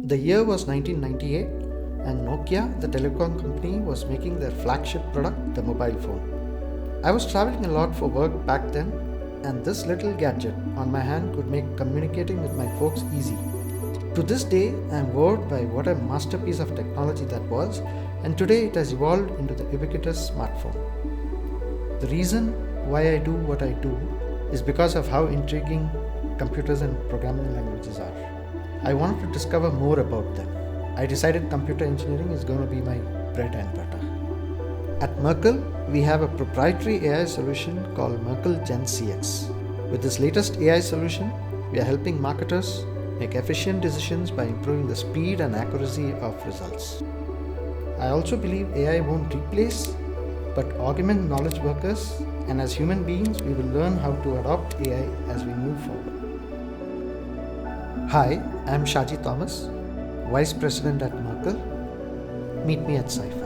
The year was 1998, and Nokia, the telecom company, was making their flagship product, the mobile phone. I was traveling a lot for work back then, and this little gadget on my hand could make communicating with my folks easy. To this day, I am wowed by what a masterpiece of technology that was, and today it has evolved into the ubiquitous smartphone. The reason why I do what I do is because of how intriguing computers and programming languages are. I wanted to discover more about them. I decided computer engineering is going to be my bread and butter. At Merkle, we have a proprietary AI solution called Merkle Gen CX. With this latest AI solution, we are helping marketers make efficient decisions by improving the speed and accuracy of results. I also believe AI won't replace but augment knowledge workers, and as human beings, we will learn how to adopt AI as we move forward. Hi, I'm Shaji Thomas, Vice President at Merkle. Meet me at SIFE.